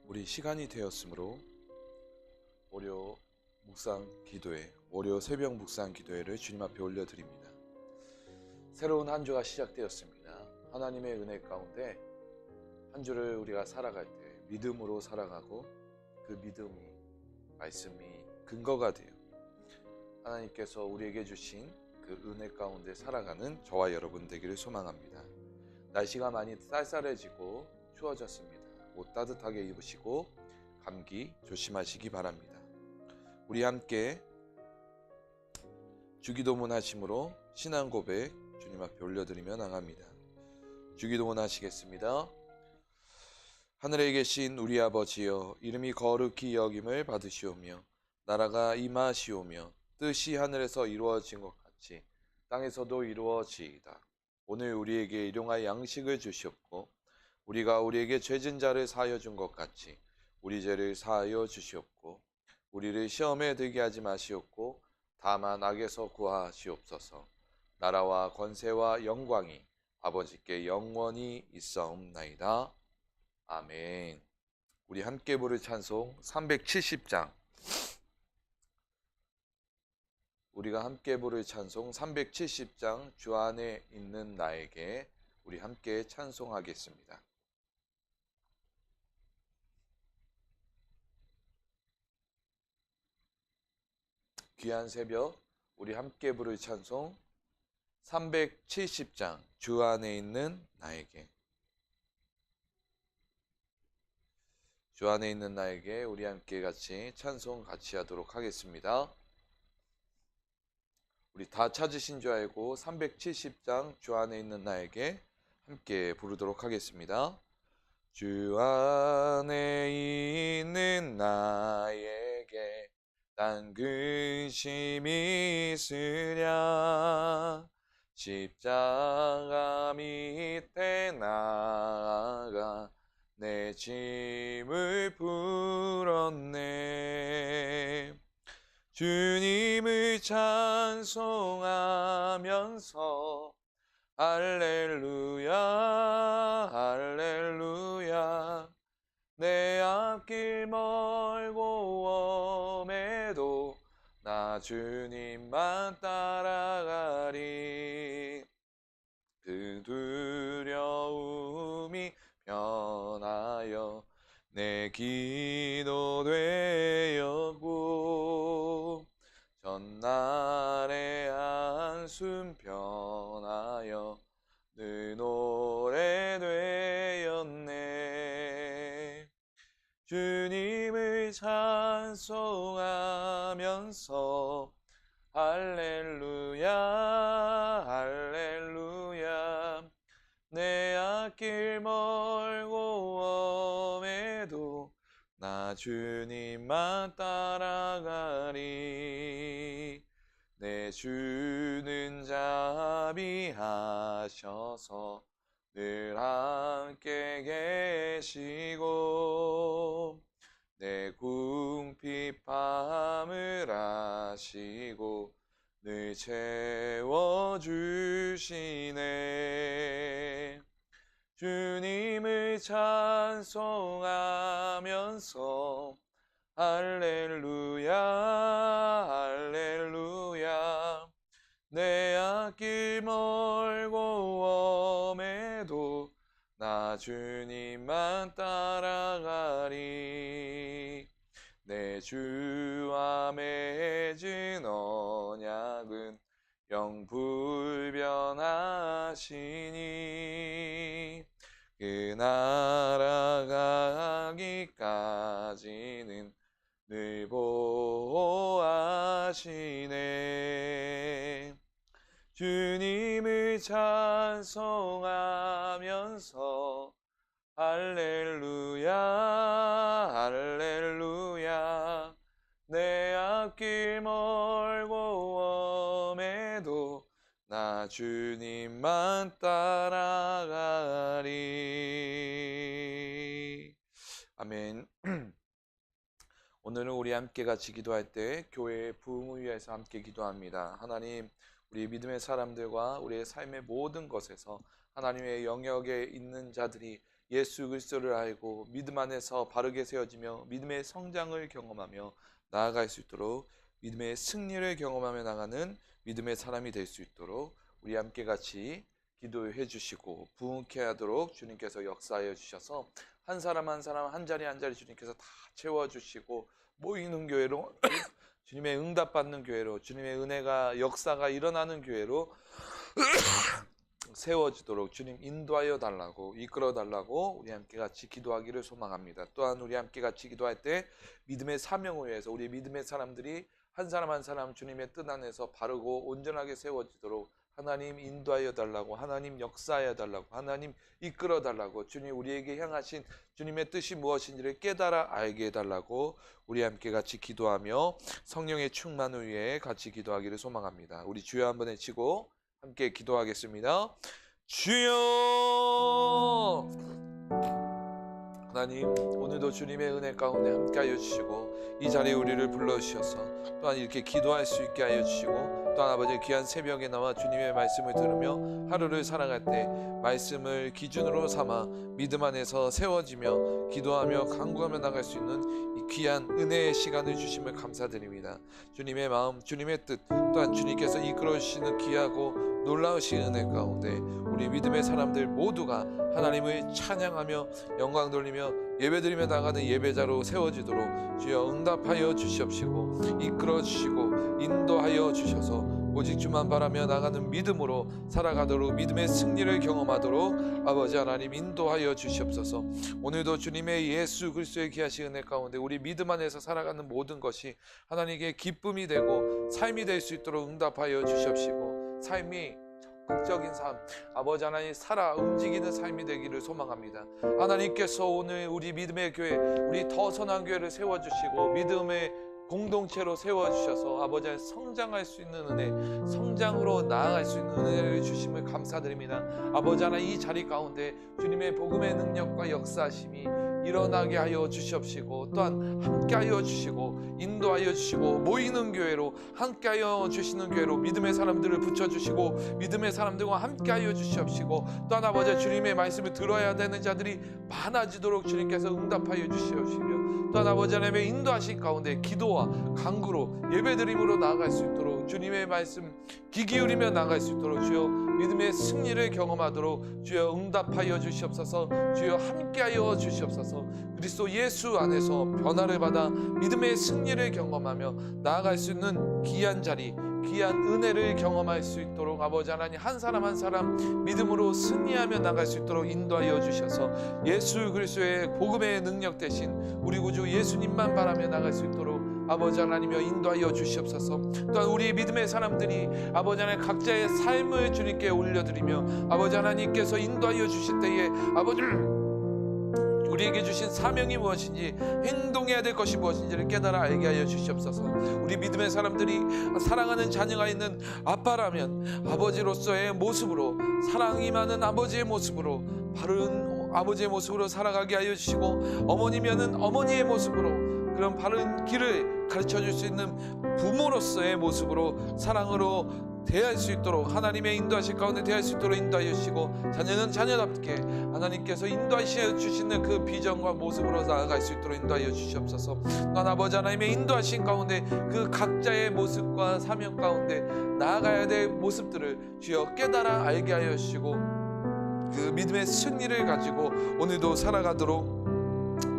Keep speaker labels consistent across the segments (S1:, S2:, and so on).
S1: 우리 시간이 되었으므로 월요 새벽 묵상 기도회를 주님 앞에 올려드립니다. 새로운 한 주가 시작되었습니다. 하나님의 은혜 가운데 한 주를 우리가 살아갈 때 믿음으로 살아가고, 그 믿음이 말씀이 근거가 되어 하나님께서 우리에게 주신 그 은혜 가운데 살아가는 저와 여러분 되기를 소망합니다. 날씨가 많이 쌀쌀해지고 추워졌습니다. 옷 따뜻하게 입으시고 감기 조심하시기 바랍니다. 우리 함께 주기도문 하심으로 신앙 고백 주님 앞에 올려드리며 나갑니다. 주기도문 하시겠습니다. 하늘에 계신 우리 아버지여, 이름이 거룩히 여김을 받으시오며 나라가 임하시오며 뜻이 하늘에서 이루어진 것 같이 땅에서도 이루어지이다. 오늘 우리에게 일용할 양식을 주시옵고, 우리가 우리에게 죄진 자를 사하여 준 것 같이 우리 죄를 사하여 주시옵고, 우리를 시험에 들게 하지 마시옵고 다만 악에서 구하시옵소서. 나라와 권세와 영광이 아버지께 영원히 있사옵나이다. 아멘. 우리 함께 부를 찬송 370장, 우리가 함께 부를 찬송 370장 주 안에 있는 나에게 우리 함께 찬송하겠습니다. 귀한 새벽, 우리 함께 부를 찬송 370장 주 안에 있는 나에게, 주 안에 있는 나에게 우리 함께 같이 찬송 같이 하도록 하겠습니다. 우리 다 찾으신 줄 알고 370장 주 안에 있는 나에게 함께 부르도록 하겠습니다. 주 안에 있는 나에게 딴 근심이 있으랴. 십자가 밑에 나아가 내 짐을 풀었네. 주님을 찬송하면서 할렐루야 할렐루야. 내 앞길 멀고 험해도 나 주님만 따라가리. 그 두려움이 변하여 내 기도 되었고, 전날의 한숨 변하여 늘 노래 되었네. 주님을 찬송하면서 할렐루야 할렐루야. 내 앞길 멀고 험해도 나 주님만 따라가리. 내 주는 자비하셔서 늘 함께 계시고, 내 궁핍함을 아시고 늘 채워주시네. 주님을 찬송하면서 할렐루야 할렐루야. 내 앞길 멀고 험해도 나 주님만 따라가리. 내 주와 맺은 언약은 영불변하시니, 그 날아가기까지는 늘 보호하시네. 주님을 찬송하면서 할렐루야 할렐루야. 내 앞길 멀고 엄해도 나 주님만 따라가리. 아멘. 오늘은 우리 함께 같이 기도할 때 교회의 부흥을 위해서 함께 기도합니다. 하나님, 우리 믿음의 사람들과 우리의 삶의 모든 것에서 하나님의 영역에 있는 자들이 예수 그리스도를 알고 믿음 안에서 바르게 세워지며 믿음의 성장을 경험하며 나아갈 수 있도록, 믿음의 승리를 경험하며 나가는 믿음의 사람이 될 수 있도록 우리 함께 같이 기도해 주시고 부흥케 하도록 주님께서 역사하여 주셔서 한 사람 한 사람 한 자리 한 자리 주님께서 다 채워주시고 모이는 교회로 주님의 응답받는 교회로, 주님의 은혜가 역사가 일어나는 교회로 세워지도록 주님 인도하여 달라고, 이끌어 달라고 우리 함께 같이 기도하기를 소망합니다. 또한 우리 함께 같이 기도할 때 믿음의 사명을 위해서 우리 믿음의 사람들이 한 사람 한 사람 주님의 뜻 안에서 바르고 온전하게 세워지도록 하나님 인도하여 달라고, 하나님 역사하여 달라고, 하나님 이끌어 달라고, 주님 우리에게 향하신 주님의 뜻이 무엇인지를 깨달아 알게 해달라고 우리 함께 같이 기도하며 성령의 충만을 위해 같이 기도하기를 소망합니다. 우리 주여 한번 외치고 함께 기도하겠습니다. 주여! 하나님, 오늘도 주님의 은혜 가운데 함께하여 주시고 이 자리에 우리를 불러주셔서 또한 이렇게 기도할 수 있게 하여 주시고, 또한 아버지 귀한 새벽에 나와 주님의 말씀을 들으며 하루를 살아갈 때 말씀을 기준으로 삼아 믿음 안에서 세워지며 기도하며 간구하며 나갈 수 있는 이 귀한 은혜의 시간을 주심을 감사드립니다. 주님의 마음, 주님의 뜻, 또한 주님께서 이끌어 주시는 귀하고 놀라우신 은혜 가운데 우리 믿음의 사람들 모두가 하나님을 찬양하며 영광 돌리며 예배드리며 나가는 예배자로 세워지도록 주여 응답하여 주시옵시고 이끌어 주시고 인도하여 주셔서 오직 주만 바라며 나가는 믿음으로 살아가도록, 믿음의 승리를 경험하도록 아버지 하나님 인도하여 주시옵소서. 오늘도 주님의 예수 그리스도의 귀하신 은혜 가운데 우리 믿음 안에서 살아가는 모든 것이 하나님께 기쁨이 되고 삶이 될 수 있도록 응답하여 주시옵시고, 삶이 적극적인 삶, 아버지 하나님 살아 움직이는 삶이 되기를 소망합니다. 하나님께서 오늘 우리 믿음의 교회, 우리 더 선한 교회를 세워주시고 믿음의 공동체로 세워주셔서 아버지 하나님 성장할 수 있는 은혜, 성장으로 나아갈 수 있는 은혜를 주심을 감사드립니다. 아버지 하나님 이 자리 가운데 주님의 복음의 능력과 역사하심이 일어나게 하여 주시옵시고, 또한 함께하여 주시고 인도하여 주시고 모이는 교회로, 함께하여 주시는 교회로 믿음의 사람들을 붙여주시고 믿음의 사람들과 함께하여 주시옵시고, 또한 아버지 주님의 말씀을 들어야 되는 자들이 많아지도록 주님께서 응답하여 주시옵시며, 또한 아버지 하나님의 인도하신 가운데 기도와 간구로 예배드림으로 나아갈 수 있도록 주님의 말씀 귀 기울이며 나아갈 수 있도록 주여 믿음의 승리를 경험하도록 주여 응답하여 주시옵소서. 주여 함께하여 주시옵소서. 그리스도 예수 안에서 변화를 받아 믿음의 승리를 경험하며 나아갈 수 있는 귀한 자리, 귀한 은혜를 경험할 수 있도록 아버지 하나님 한 사람 한 사람 믿음으로 승리하며 나갈 수 있도록 인도하여 주셔서 예수 그리스도의 복음의 능력 대신 우리 구주 예수님만 바라며 나갈 수 있도록 아버지 하나님여 인도하여 주시옵소서. 또한 우리 믿음의 사람들이 아버지 하나님 각자의 삶을 주님께 올려드리며 아버지 하나님께서 인도하여 주실 때에 아버지 우리에게 주신 사명이 무엇인지, 행동해야 될 것이 무엇인지를 깨달아 알게 하여 주시옵소서. 우리 믿음의 사람들이 사랑하는 자녀가 있는 아빠라면 아버지로서의 모습으로, 사랑이 많은 아버지의 모습으로, 바른 아버지의 모습으로 살아가게 하여 주시고, 어머니면은 어머니의 모습으로 그런 바른 길을 가르쳐 줄 수 있는 부모로서의 모습으로 사랑으로 대할 수 있도록 하나님의 인도하실 가운데 대할 수 있도록 인도하여 주시고, 자녀는 자녀답게 하나님께서 인도하여 주시는 그 비전과 모습으로 나아갈 수 있도록 인도하여 주시옵소서. 난 아버지 하나님의 인도하신 가운데 그 각자의 모습과 사명 가운데 나아가야 될 모습들을 주여 깨달아 알게 하여 주시고, 그 믿음의 승리를 가지고 오늘도 살아가도록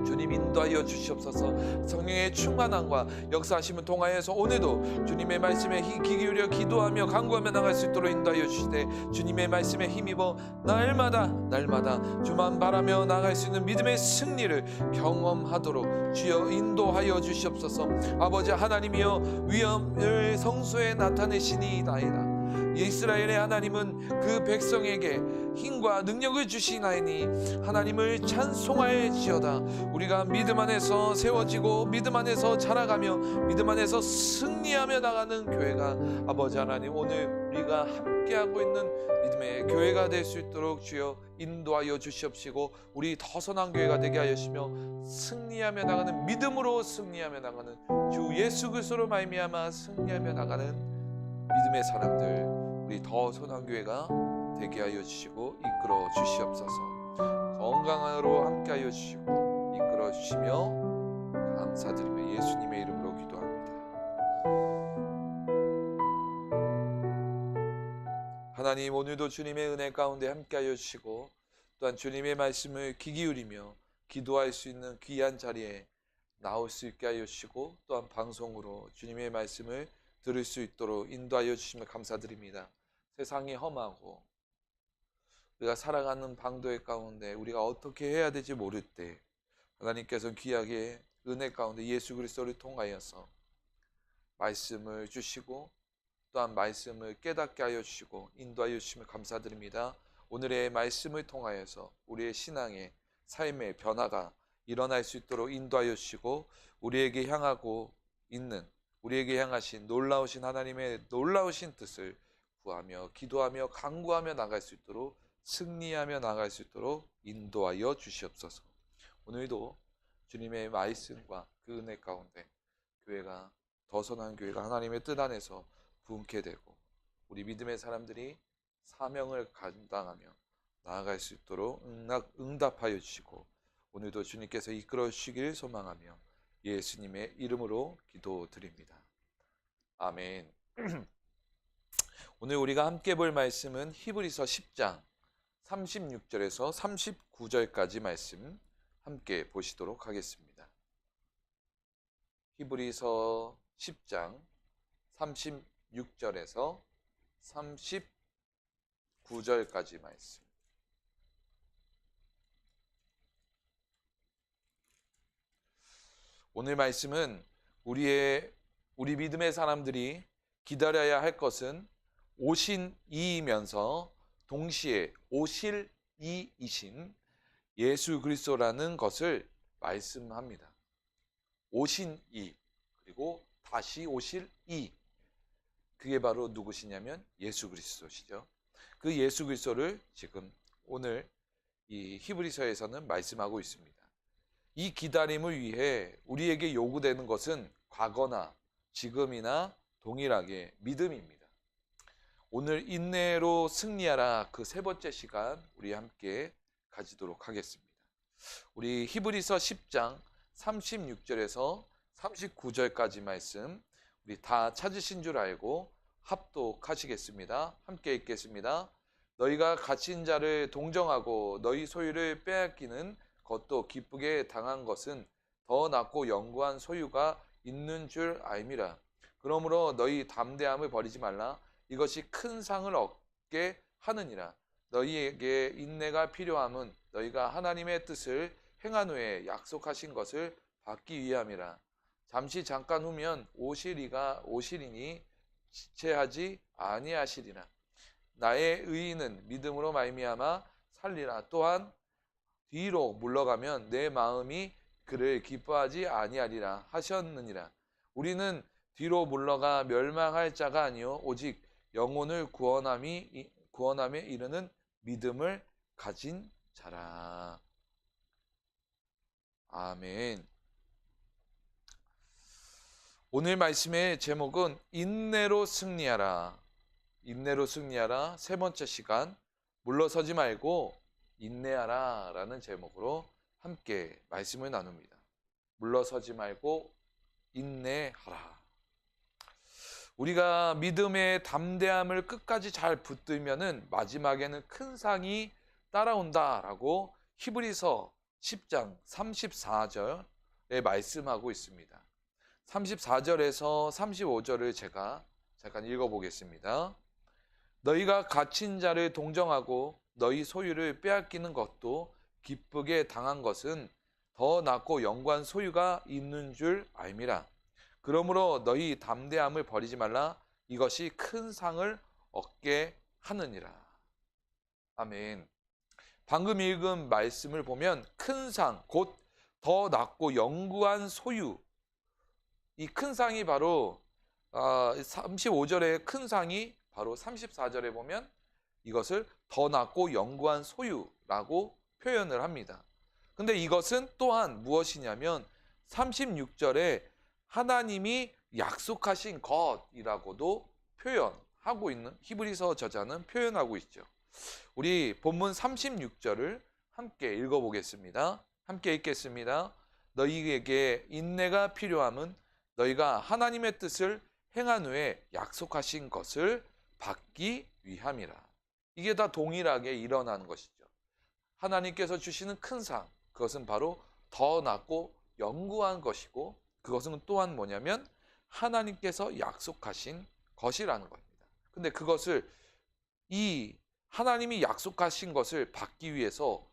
S1: 주님 인도하여 주시옵소서. 성령의 충만함과 역사하심을 통하여서 오늘도 주님의 말씀에 귀 기울여 기도하며 간구하며 나갈 수 있도록 인도하여 주시되, 주님의 말씀에 힘입어 날마다 주만 바라며 나갈 수 있는 믿음의 승리를 경험하도록 주여 인도하여 주시옵소서. 아버지 하나님이여 위엄을 성소에 나타내시니이다이다. 이스라엘의 하나님은 그 백성에게 힘과 능력을 주시나이니 하나님을 찬송할지어다. 우리가 믿음 안에서 세워지고 믿음 안에서 자라가며 믿음 안에서 승리하며 나가는 교회가 아버지 하나님, 오늘 우리가 함께하고 있는 믿음의 교회가 될 수 있도록 주여 인도하여 주시옵시고, 우리 더 선한 교회가 되게 하시며 승리하며 나가는, 믿음으로 승리하며 나가는 주 예수 그리스도로 말미암아 승리하며 나가는 믿음의 사람들, 우리 더 선한 교회가 되게 하여 주시고 이끌어 주시옵소서. 건강으로 함께 하여 주시고 이끌어 주시며 감사드리며 예수님의 이름으로 기도합니다. 하나님, 오늘도 주님의 은혜 가운데 함께 하여 주시고 또한 주님의 말씀을 귀 기울이며 기도할 수 있는 귀한 자리에 나올 수 있게 하여 주시고, 또한 방송으로 주님의 말씀을 들을 수 있도록 인도하여 주시며 감사드립니다. 세상이 험하고 우리가 살아가는 방도의 가운데 우리가 어떻게 해야 될지 모를 때 하나님께서 귀하게 은혜 가운데 예수 그리스도를 통하여서 말씀을 주시고 또한 말씀을 깨닫게 하여 주시고 인도하여 주시며 감사드립니다. 오늘의 말씀을 통하여서 우리의 신앙의 삶의 변화가 일어날 수 있도록 인도하여 주시고, 우리에게 향하고 있는, 우리에게 향하신 놀라우신 하나님의 놀라우신 뜻을 구하며 기도하며 간구하며 나갈 수 있도록, 승리하며 나갈 수 있도록 인도하여 주시옵소서. 오늘도 주님의 말씀과 그 은혜 가운데 교회가, 더 선한 교회가 하나님의 뜻 안에서 부흥케 되고 우리 믿음의 사람들이 사명을 감당하며 나아갈 수 있도록 응답하여 주시고, 오늘도 주님께서 이끌어 주시길 소망하며 예수님의 이름으로 기도드립니다. 아멘. 오늘 우리가 함께 볼 말씀은 히브리서 10장 36절에서 39절까지 말씀 함께 보시도록 하겠습니다. 히브리서 10장 36절에서 39절까지 말씀. 오늘 말씀은 우리 믿음의 사람들이 기다려야 할 것은 오신 이이면서 동시에 오실 이이신 예수 그리스도라는 것을 말씀합니다. 오신 이, 그리고 다시 오실 이, 그게 바로 누구시냐면 예수 그리스도시죠. 그 예수 그리스도를 지금 오늘 이 히브리서에서는 말씀하고 있습니다. 이 기다림을 위해 우리에게 요구되는 것은 과거나 지금이나 동일하게 믿음입니다. 오늘 인내로 승리하라, 그 세 번째 시간 우리 함께 가지도록 하겠습니다. 우리 히브리서 10장 36절에서 39절까지 말씀 우리 다 찾으신 줄 알고 합독하시겠습니다. 함께 읽겠습니다. 너희가 갇힌 자를 동정하고 너희 소유를 빼앗기는 것도 기쁘게 당한 것은 더 낫고 영구한 소유가 있는 줄 알미라. 그러므로 너희 담대함을 버리지 말라. 이것이 큰 상을 얻게 하느니라. 너희에게 인내가 필요함은 너희가 하나님의 뜻을 행한 후에 약속하신 것을 받기 위함이라. 잠깐 후면 오시리가 오시리니 지체하지 아니하시리라. 나의 의인은 믿음으로 말미암아 살리라. 또한 뒤로 물러가면 내 마음이 그를 기뻐하지 아니하리라 하셨느니라. 우리는 뒤로 물러가 멸망할 자가 아니요 오직 영혼을 구원함에 이르는 믿음을 가진 자라. 아멘. 오늘 말씀의 제목은 인내로 승리하라. 인내로 승리하라. 세 번째 시간, 물러서지 말고 인내하라 라는 제목으로 함께 말씀을 나눕니다. 물러서지 말고 인내하라. 우리가 믿음의 담대함을 끝까지 잘 붙들면은 마지막에는 큰 상이 따라온다라고 히브리서 10장 34절에 말씀하고 있습니다. 34절에서 35절을 제가 잠깐 읽어보겠습니다. 너희가 갇힌 자를 동정하고 너희 소유를 빼앗기는 것도 기쁘게 당한 것은 더 낫고 영광 소유가 있는 줄 알미라. 그러므로 너희 담대함을 버리지 말라. 이것이 큰 상을 얻게 하느니라. 아멘. 방금 읽은 말씀을 보면 큰 상, 곧 더 낫고 영구한 소유. 이 큰 상이 바로 35절의 큰 상이 바로 34절에 보면 이것을 더 낫고 영구한 소유라고 표현을 합니다. 근데 이것은 또한 무엇이냐면 36절에 하나님이 약속하신 것이라고도 표현하고 있는, 히브리서 저자는 표현하고 있죠. 우리 본문 36절을 함께 읽어보겠습니다. 함께 읽겠습니다. 너희에게 인내가 필요함은 너희가 하나님의 뜻을 행한 후에 약속하신 것을 받기 위함이라. 이게 다 동일하게 일어나는 것이죠. 하나님께서 주시는 큰 상, 그것은 바로 더 낫고 영구한 것이고, 그것은 또한 뭐냐면 하나님께서 약속하신 것이라는 겁니다. 근데 그것을, 이 하나님이 약속하신 것을 받기 위해서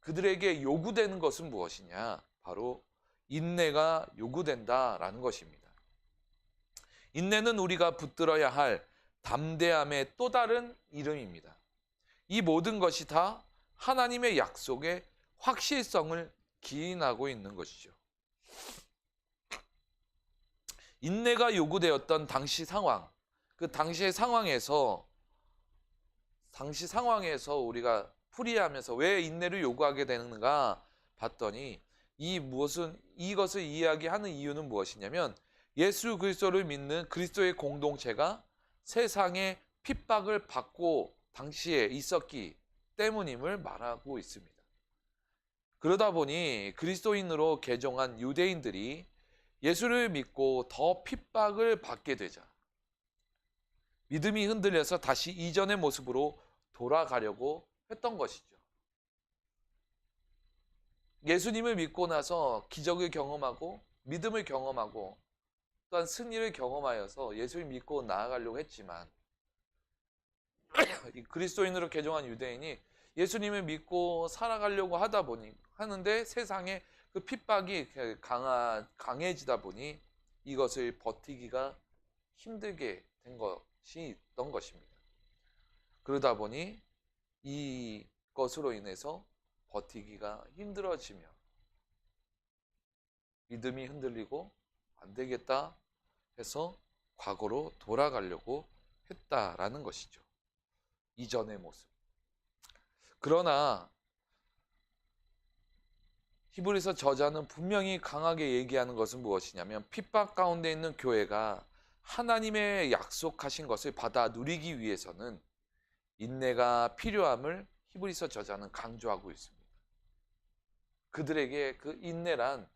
S1: 그들에게 요구되는 것은 무엇이냐? 바로 인내가 요구된다라는 것입니다. 인내는 우리가 붙들어야 할 담대함의 또 다른 이름입니다. 이 모든 것이 다 하나님의 약속의 확실성을 기인하고 있는 것이죠. 인내가 요구되었던 당시 상황, 그 당시의 상황에서 우리가 풀이하면서 왜 인내를 요구하게 되는가 봤더니 이것을 이야기하는 이유는 무엇이냐면 예수 그리스도를 믿는 그리스도의 공동체가 세상에 핍박을 받고 당시에 있었기 때문임을 말하고 있습니다. 그러다 보니 그리스도인으로 개종한 유대인들이 예수를 믿고 더 핍박을 받게 되자 믿음이 흔들려서 다시 이전의 모습으로 돌아가려고 했던 것이죠. 예수님을 믿고 나서 기적을 경험하고 믿음을 경험하고 또한 승리를 경험하여서 예수를 믿고 나아가려고 했지만 그리스도인으로 개종한 유대인이 예수님을 믿고 살아가려고 하는데 세상에 그 핍박이 강해지다 보니 이것을 버티기가 힘들게 된 것이 있던 것입니다. 그러다 보니 이것으로 인해서 버티기가 힘들어지며 믿음이 흔들리고 안 되겠다 해서 과거로 돌아가려고 했다라는 것이죠. 이전의 모습. 그러나 히브리서 저자는 분명히 강하게 얘기하는 것은 무엇이냐면 핍박 가운데 있는 교회가 하나님의 약속하신 것을 받아 누리기 위해서는 인내가 필요함을 히브리서 저자는 강조하고 있습니다. 그들에게 그 인내란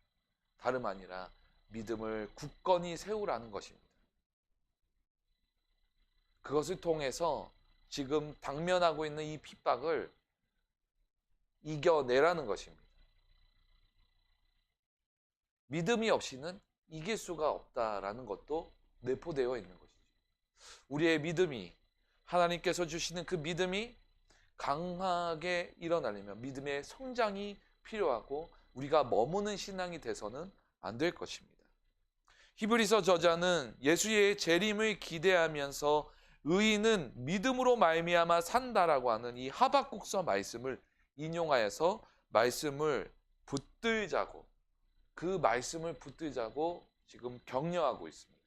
S1: 다름 아니라 믿음을 굳건히 세우라는 것입니다. 그것을 통해서 지금 당면하고 있는 이 핍박을 이겨내라는 것입니다. 믿음이 없이는 이길 수가 없다라는 것도 내포되어 있는 것이죠. 우리의 믿음이, 하나님께서 주시는 그 믿음이 강하게 일어나려면 믿음의 성장이 필요하고 우리가 머무는 신앙이 돼서는 안 될 것입니다. 히브리서 저자는 예수의 재림을 기대하면서 의인은 믿음으로 말미암아 산다라고 하는 이 하박국서 말씀을 인용하여서 그 말씀을 붙들자고 지금 격려하고 있습니다.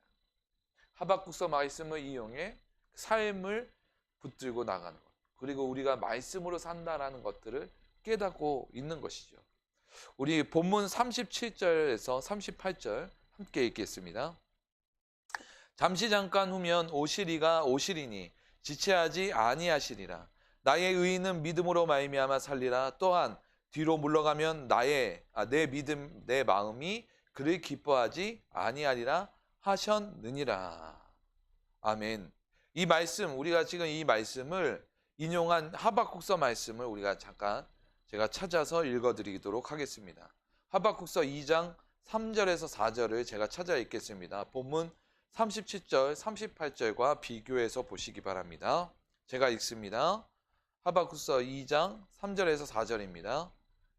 S1: 하박국서 말씀을 이용해 삶을 붙들고 나가는 것, 그리고 우리가 말씀으로 산다라는 것들을 깨닫고 있는 것이죠. 우리 본문 37절에서 38절 함께 읽겠습니다. 잠시 잠깐 후면 오시리니 지체하지 아니하시리라. 나의 의인은 믿음으로 말미암아 살리라. 또한 뒤로 물러가면 내 마음이 그를 기뻐하지 아니하리라 하셨느니라. 아멘. 이 말씀, 우리가 지금 이 말씀을 인용한 하박국서 말씀을 우리가 잠깐 제가 찾아서 읽어드리도록 하겠습니다. 하박국서 2장 3절에서 4절을 제가 찾아 읽겠습니다. 본문 37절, 38절과 비교해서 보시기 바랍니다. 제가 읽습니다. 하박국서 2장 3절에서 4절입니다.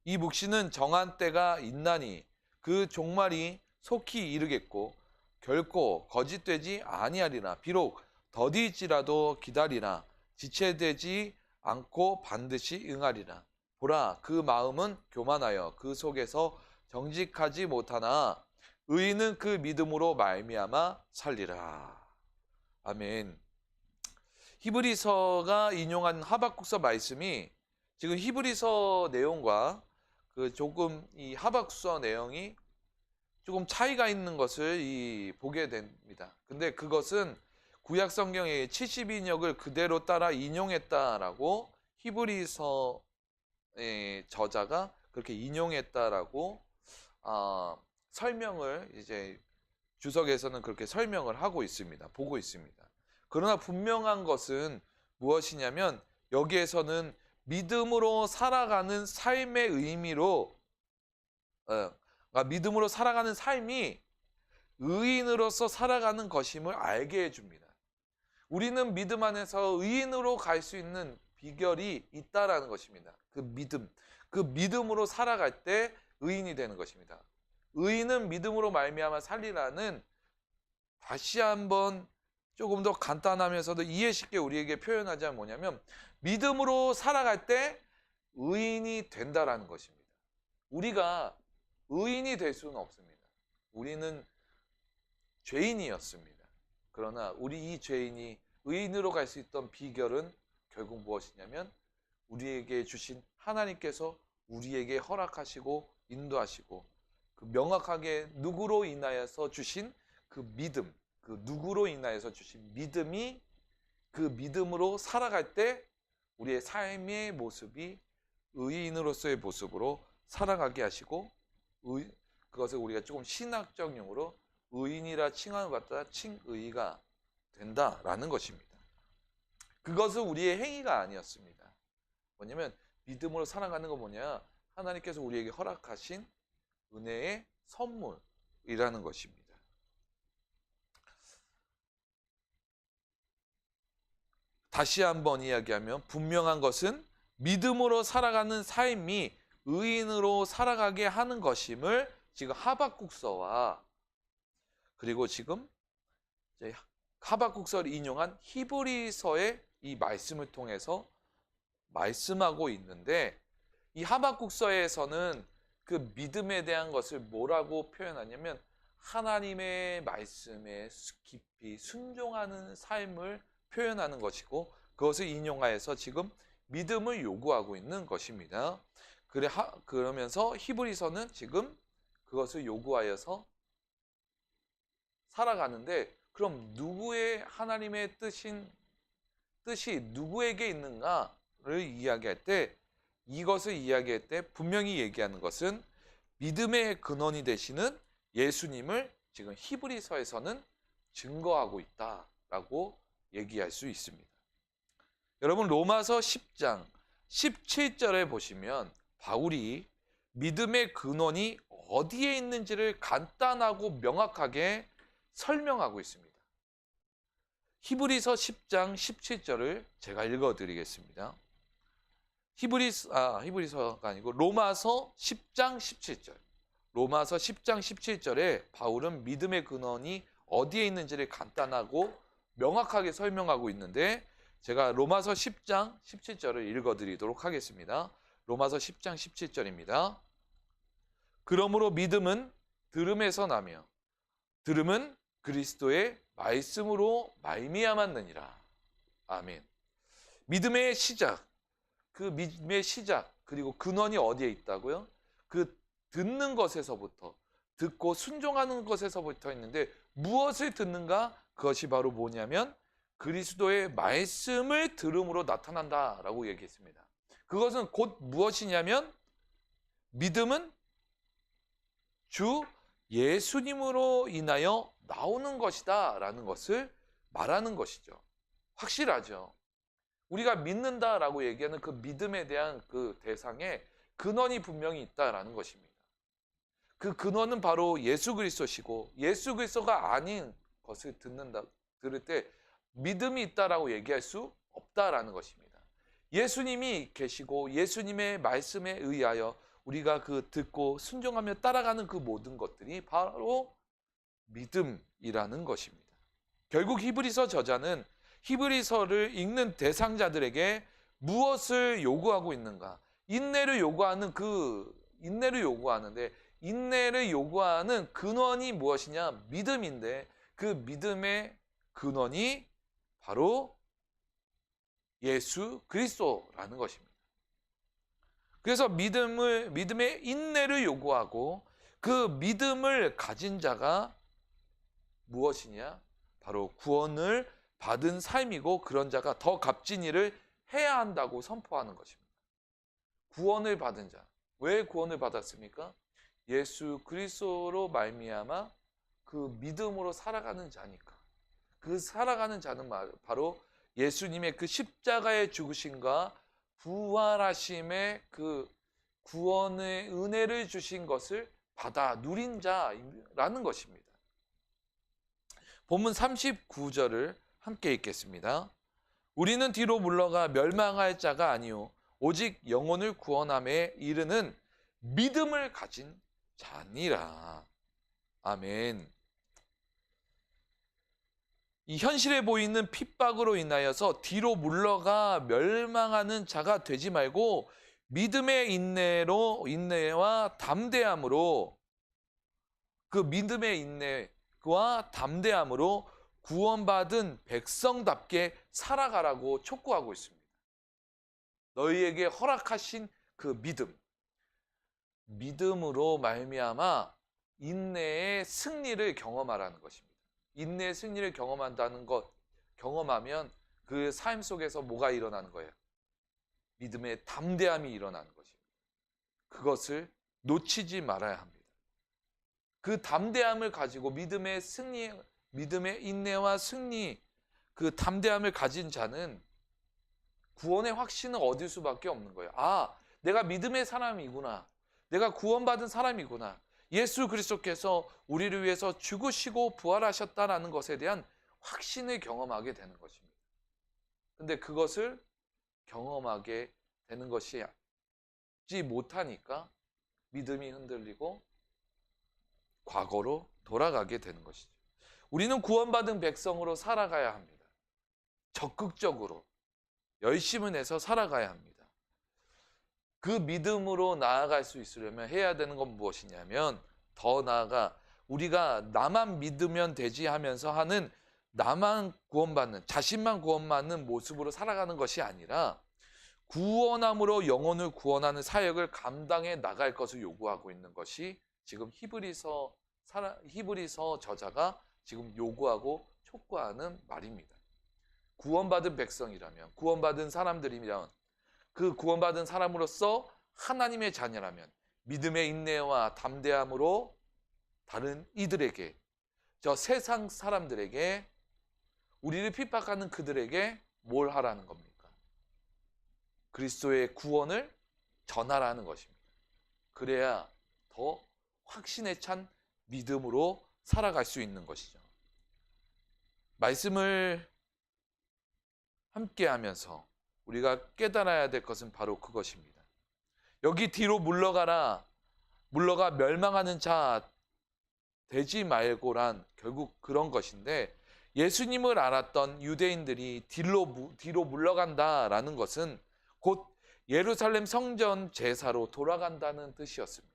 S1: 이 묵시는 정한 때가 있나니 그 종말이 속히 이르겠고 결코 거짓되지 아니하리라. 비록 더디지라도 기다리라. 지체되지 않고 반드시 응하리라. 보라, 그 마음은 교만하여 그 속에서 정직하지 못하나 의인은 그 믿음으로 말미암아 살리라. 아멘. 히브리서가 인용한 하박국서 말씀이 지금 히브리서 내용과 그 조금 이 하박국서 내용이 조금 차이가 있는 것을 보게 됩니다. 근데 그것은 구약 성경의 70인역을 그대로 따라 인용했다라고 히브리서의 저자가 그렇게 인용했다라고 설명을 이제 주석에서는 그렇게 설명을 하고 있습니다. 보고 있습니다. 그러나 분명한 것은 무엇이냐면 여기에서는 믿음으로 살아가는 삶의 의미로 믿음으로 살아가는 삶이 의인으로서 살아가는 것임을 알게 해줍니다. 우리는 믿음 안에서 의인으로 갈 수 있는 비결이 있다라는 것입니다. 그 믿음으로 살아갈 때 의인이 되는 것입니다. 의인은 믿음으로 말미암아 살리라는 다시 한번 조금 더 간단하면서도 이해 쉽게 우리에게 표현하자면 뭐냐면 믿음으로 살아갈 때 의인이 된다라는 것입니다. 우리가 의인이 될 수는 없습니다. 우리는 죄인이었습니다. 그러나 우리 이 죄인이 의인으로 갈 수 있던 비결은 결국 무엇이냐면 우리에게 주신 하나님께서 우리에게 허락하시고 인도하시고 그 명확하게 누구로 인하여서 주신 그 믿음, 그 누구로 인하여서 주신 믿음이 그 믿음으로 살아갈 때 우리의 삶의 모습이 의인으로서의 모습으로 살아가게 하시고 그것을 우리가 조금 신학적 용어로 의인이라 칭함을 받다 칭의가 된다라는 것입니다. 그것은 우리의 행위가 아니었습니다. 뭐냐면 믿음으로 살아가는 건 뭐냐? 하나님께서 우리에게 허락하신 은혜의 선물이라는 것입니다. 다시 한번 이야기하면 분명한 것은 믿음으로 살아가는 삶이 의인으로 살아가게 하는 것임을 지금 하박국서와 그리고 지금 하박국서를 인용한 히브리서의 이 말씀을 통해서 말씀하고 있는데 이 하박국서에서는 그 믿음에 대한 것을 뭐라고 표현하냐면 하나님의 말씀에 깊이 순종하는 삶을 표현하는 것이고 그것을 인용하여서 지금 믿음을 요구하고 있는 것입니다. 그러면서 히브리서는 지금 그것을 요구하여서 살아가는데 그럼 누구의 하나님의 뜻이 누구에게 있는가를 이야기할 때 이것을 이야기할 때 분명히 얘기하는 것은 믿음의 근원이 되시는 예수님을 지금 히브리서에서는 증거하고 있다라고 얘기할 수 있습니다. 여러분 로마서 10장 17절에 보시면 바울이 믿음의 근원이 어디에 있는지를 간단하고 명확하게 설명하고 있습니다. 히브리서 10장 17절을 제가 읽어드리겠습니다. 히브리서가 아니고 로마서 10장 17절. 로마서 10장 17절에 바울은 믿음의 근원이 어디에 있는지를 간단하고 명확하게 설명하고 있는데 제가 로마서 10장 17절을 읽어드리도록 하겠습니다. 로마서 10장 17절입니다. 그러므로 믿음은 들음에서 나며 들음은 그리스도의 말씀으로 말미암았느니라. 아멘. 믿음의 시작, 그 믿음의 시작 그리고 근원이 어디에 있다고요? 그 듣는 것에서부터 듣고 순종하는 것에서부터 있는데 무엇을 듣는가? 그것이 바로 뭐냐면 그리스도의 말씀을 들음으로 나타난다라고 얘기했습니다. 그것은 곧 무엇이냐면 믿음은 주 예수님으로 인하여 나오는 것이다 라는 것을 말하는 것이죠. 확실하죠. 우리가 믿는다라고 얘기하는 그 믿음에 대한 그 대상에 근원이 분명히 있다라는 것입니다. 그 근원은 바로 예수 그리스도시고 예수 그리스도가 아닌 것을 들을 때 믿음이 있다라고 얘기할 수 없다라는 것입니다. 예수님이 계시고 예수님의 말씀에 의하여 우리가 그 듣고 순종하며 따라가는 그 모든 것들이 바로 믿음이라는 것입니다. 결국 히브리서 저자는 히브리서를 읽는 대상자들에게 무엇을 요구하고 있는가? 인내를 요구하는데 인내를 요구하는 근원이 무엇이냐? 믿음인데 그 믿음의 근원이 바로 예수 그리스도라는 것입니다. 그래서 믿음의 인내를 요구하고 그 믿음을 가진 자가 무엇이냐? 바로 구원을 받은 삶이고 그런 자가 더 값진 일을 해야 한다고 선포하는 것입니다. 구원을 받은 자. 왜 구원을 받았습니까? 예수 그리스도로 말미암아 그 믿음으로 살아가는 자니까. 그 살아가는 자는 바로 예수님의 그 십자가의 죽으심과 부활하심의 그 구원의 은혜를 주신 것을 받아 누린 자라는 것입니다. 본문 39절을 함께 읽겠습니다. 우리는 뒤로 물러가 멸망할 자가 아니요 오직 영혼을 구원함에 이르는 믿음을 가진 자니라. 아멘. 이 현실에 보이는 핍박으로 인하여서 뒤로 물러가 멸망하는 자가 되지 말고 믿음의 인내와 담대함으로 그 믿음의 인내와 담대함으로 구원받은 백성답게 살아가라고 촉구하고 있습니다. 너희에게 허락하신 그 믿음으로 말미암아 인내의 승리를 경험하라는 것입니다. 인내의 승리를 경험하면 그 삶 속에서 뭐가 일어나는 거예요? 믿음의 담대함이 일어나는 것입니다. 그것을 놓치지 말아야 합니다. 그 담대함을 가지고 믿음의 인내와 승리, 그 담대함을 가진 자는 구원의 확신을 얻을 수밖에 없는 거예요. 아, 내가 믿음의 사람이구나. 내가 구원받은 사람이구나. 예수 그리스도께서 우리를 위해서 죽으시고 부활하셨다는 것에 대한 확신을 경험하게 되는 것입니다. 근데 그것을 경험하게 되는 것이 못하니까 믿음이 흔들리고 과거로 돌아가게 되는 것이죠. 우리는 구원받은 백성으로 살아가야 합니다. 적극적으로 열심을 내서 살아가야 합니다. 그 믿음으로 나아갈 수 있으려면 해야 되는 건 무엇이냐면 더 나아가 우리가 나만 믿으면 되지 하면서 하는 나만 구원받는, 자신만 구원받는 모습으로 살아가는 것이 아니라 구원함으로 영혼을 구원하는 사역을 감당해 나갈 것을 요구하고 있는 것이 지금 히브리서 저자가 지금 요구하고 촉구하는 말입니다. 구원받은 백성이라면, 구원받은 사람들이면, 그 구원받은 사람으로서 하나님의 자녀라면 믿음의 인내와 담대함으로 다른 이들에게, 저 세상 사람들에게, 우리를 핍박하는 그들에게 뭘 하라는 겁니까? 그리스도의 구원을 전하라는 것입니다. 그래야 더 확신에 찬 믿음으로 살아갈 수 있는 것이죠. 말씀을 함께 하면서 우리가 깨달아야 될 것은 바로 그것입니다. 여기 뒤로 물러가 멸망하는 자 되지 말고란 결국 그런 것인데, 예수님을 알았던 유대인들이 뒤로 물러간다라는 것은 곧 예루살렘 성전 제사로 돌아간다는 뜻이었습니다.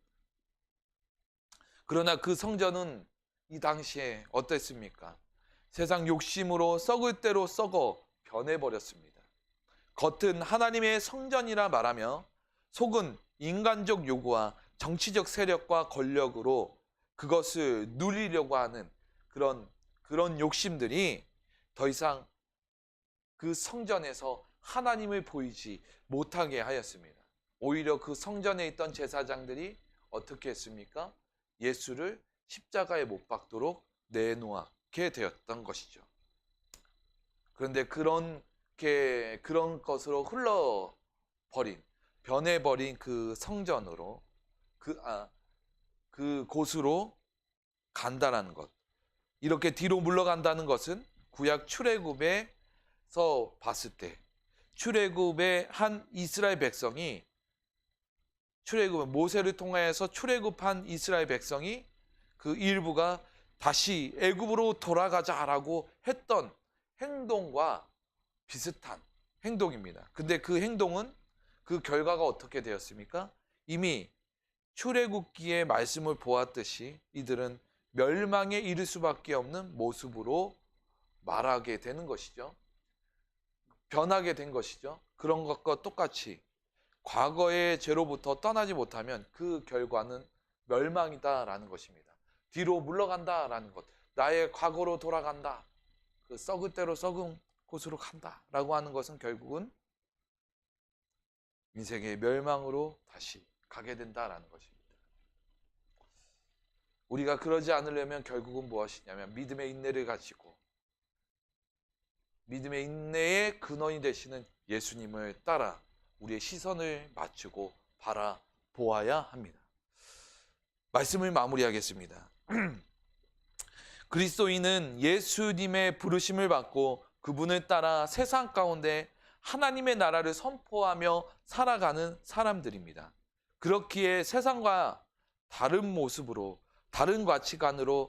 S1: 그러나 그 성전은 이 당시에 어땠습니까? 세상 욕심으로 썩을 대로 썩어 변해버렸습니다. 겉은 하나님의 성전이라 말하며 속은 인간적 요구와 정치적 세력과 권력으로 그것을 누리려고 하는 그런 욕심들이 더 이상 그 성전에서 하나님을 보이지 못하게 하였습니다. 오히려 그 성전에 있던 제사장들이 어떻게 했습니까? 예수를 십자가에 못 박도록 내놓게 되었던 것이죠. 그런데 그런 것으로 변해버린 그 성전으로 그 곳으로 간다라는 것, 이렇게 뒤로 물러간다는 것은 구약 출애굽에서 봤을 때 출애굽의 한 이스라엘 백성이 모세를 통하여서 출애굽한 이스라엘 백성이 그 일부가 다시 애굽으로 돌아가자라고 했던 행동과 비슷한 행동입니다. 근데 그 행동은 그 결과가 어떻게 되었습니까? 이미 출애굽기의 말씀을 보았듯이 이들은 멸망에 이를 수밖에 없는 모습으로 말하게 되는 것이죠. 변하게 된 것이죠. 그런 것과 똑같이 과거의 죄로부터 떠나지 못하면 그 결과는 멸망이다라는 것입니다. 뒤로 물러간다라는 것, 나의 과거로 돌아간다, 그 썩을 대로 썩은 곳으로 간다라고 하는 것은 결국은 인생의 멸망으로 다시 가게 된다라는 것입니다. 우리가 그러지 않으려면 결국은 무엇이냐면 믿음의 인내를 가지고 믿음의 인내의 근원이 되시는 예수님을 따라 우리의 시선을 맞추고 바라보아야 합니다. 말씀을 마무리하겠습니다. 그리스도인은 예수님의 부르심을 받고 그분을 따라 세상 가운데 하나님의 나라를 선포하며 살아가는 사람들입니다. 그렇기에 세상과 다른 모습으로 다른 가치관을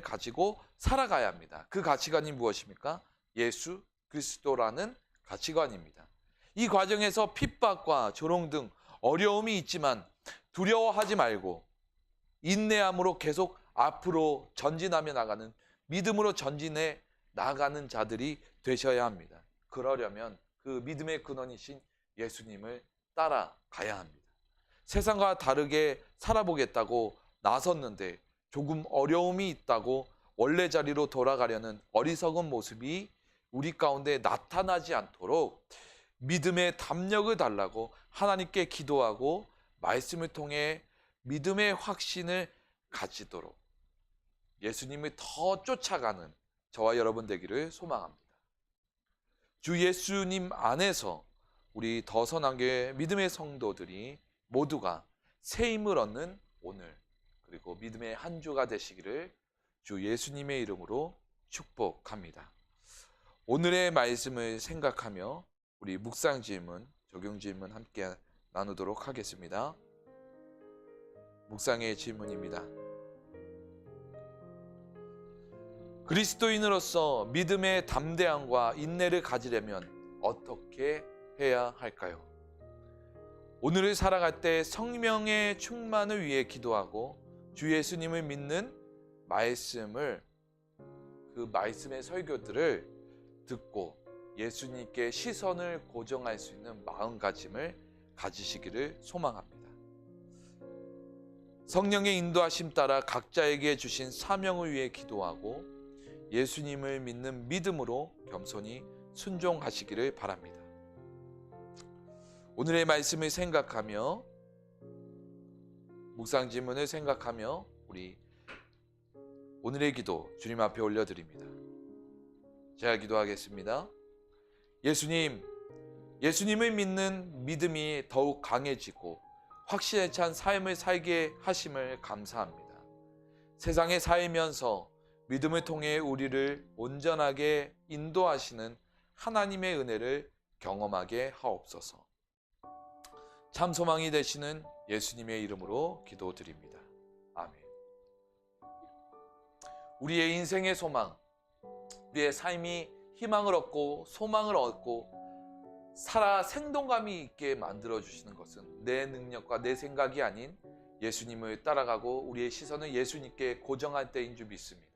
S1: 가지고 살아가야 합니다. 그 가치관이 무엇입니까? 예수 그리스도라는 가치관입니다. 이 과정에서 핍박과 조롱 등 어려움이 있지만 두려워하지 말고 인내함으로 계속 앞으로 전진하며 나가는 믿음으로 전진해 나가는 자들이 되셔야 합니다. 그러려면 그 믿음의 근원이신 예수님을 따라가야 합니다. 세상과 다르게 살아보겠다고 나섰는데 조금 어려움이 있다고 원래 자리로 돌아가려는 어리석은 모습이 우리 가운데 나타나지 않도록 믿음의 담력을 달라고 하나님께 기도하고 말씀을 통해 믿음의 확신을 가지도록 예수님을 더 쫓아가는 저와 여러분 되기를 소망합니다. 주 예수님 안에서 우리 더 선하게 믿음의 성도들이 모두가 새 힘을 얻는 오늘 그리고 믿음의 한 주가 되시기를 주 예수님의 이름으로 축복합니다. 오늘의 말씀을 생각하며 우리 묵상 질문, 적용 질문 함께 나누도록 하겠습니다. 묵상의 질문입니다. 그리스도인으로서 믿음의 담대함과 인내를 가지려면 어떻게 해야 할까요? 오늘을 살아갈 때 성령의 충만을 위해 기도하고 주 예수님을 믿는 그 말씀의 설교들을 듣고 예수님께 시선을 고정할 수 있는 마음가짐을 가지시기를 소망합니다. 성령의 인도하심 따라 각자에게 주신 사명을 위해 기도하고 예수님을 믿는 믿음으로 겸손히 순종하시기를 바랍니다. 오늘의 말씀을 생각하며 묵상 질문을 생각하며 우리 오늘의 기도 주님 앞에 올려드립니다. 제가 기도하겠습니다. 예수님을 믿는 믿음이 더욱 강해지고 확신에 찬 삶을 살게 하심을 감사합니다. 세상에 살면서 믿음을 통해 우리를 온전하게 인도하시는 하나님의 은혜를 경험하게 하옵소서. 참 소망이 되시는 예수님의 이름으로 기도드립니다. 아멘. 우리의 인생의 소망, 우리의 삶이 희망을 얻고 소망을 얻고 살아 생동감이 있게 만들어주시는 것은 내 능력과 내 생각이 아닌 예수님을 따라가고 우리의 시선을 예수님께 고정할 때인 줄 믿습니다.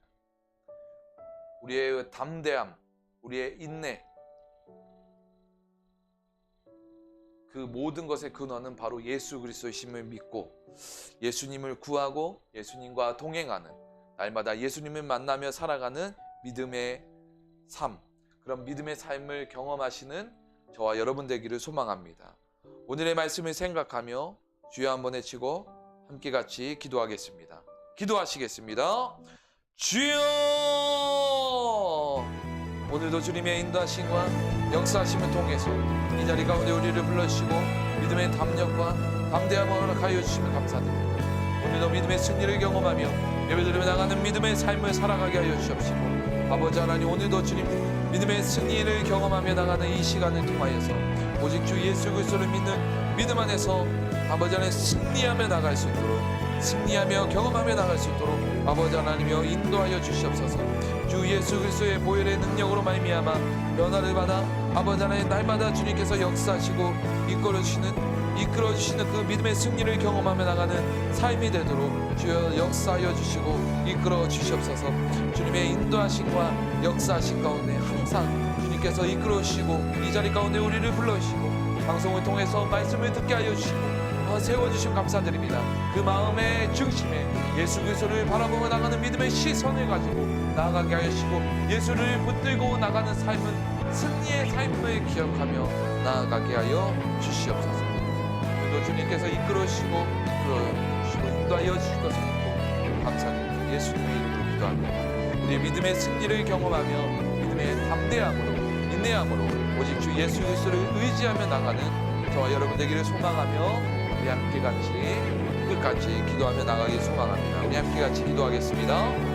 S1: 우리의 담대함, 우리의 인내, 그 모든 것의 근원은 바로 예수 그리스도이심을 믿고 예수님을 구하고 예수님과 동행하는 날마다 예수님을 만나며 살아가는 믿음의 삶, 그런 믿음의 삶을 경험하시는 저와 여러분 되기를 소망합니다. 오늘의 말씀을 생각하며 주여 한번 외치고 함께 같이 기도하겠습니다. 기도하시겠습니다. 주여! 오늘도 주님의 인도하심과 역사하심을 통해서 이 자리 가운데 우리를 불러주시고 믿음의 담력과 담대함을 허락하여 주시면 감사드립니다. 오늘도 믿음의 승리를 경험하며 예배드리며 나가는 믿음의 삶을 살아가게 하여 주시옵시고 아버지 하나님, 오늘도 주님 믿음의 승리를 경험하며 나가는 이 시간을 통하여서 오직 주 예수 그리스도를 믿는 믿음 안에서 아버지 하나님 승리하며 나갈 수 있도록, 승리하며 경험하며 나갈 수 있도록 아버지 하나님이여 인도하여 주시옵소서. 주 예수 그리스도의 보혈의 능력으로 말미암아 변화를 받아 아버지 하나님 날마다 주님께서 역사하시고 이끌어주시는 그 믿음의 승리를 경험하며 나가는 삶이 되도록 주여 역사하여 주시고 이끌어 주시옵소서. 주님의 인도하심과 역사하심 가운데 항상 주님께서 이끌어 주시고 이 자리 가운데 우리를 불러주시고 방송을 통해서 말씀을 듣게 하여 주시고 세워주심 감사드립니다. 그 마음의 중심에 예수 그리스도를 바라보며 나가는 믿음의 시선을 가지고 나아가게 하시고 예수를 붙들고 나가는 삶은 승리의 삶을 기억하며 나아가게 하여 주시옵소서. 오늘도 주님께서 이끌어주시고 인도하여 주실 것을 믿고 감사드립니다. 예수님의 이름으로 기도합니다. 우리의 믿음의 승리를 경험하며 믿음의 담대함으로 인내함으로 오직 주 예수 그리스도를 의지하며 나가는 저와 여러분 되기를 소망하며 우리 함께 같이 끝까지 기도하며 나가길 소망합니다. 우리 함께 같이 기도하겠습니다.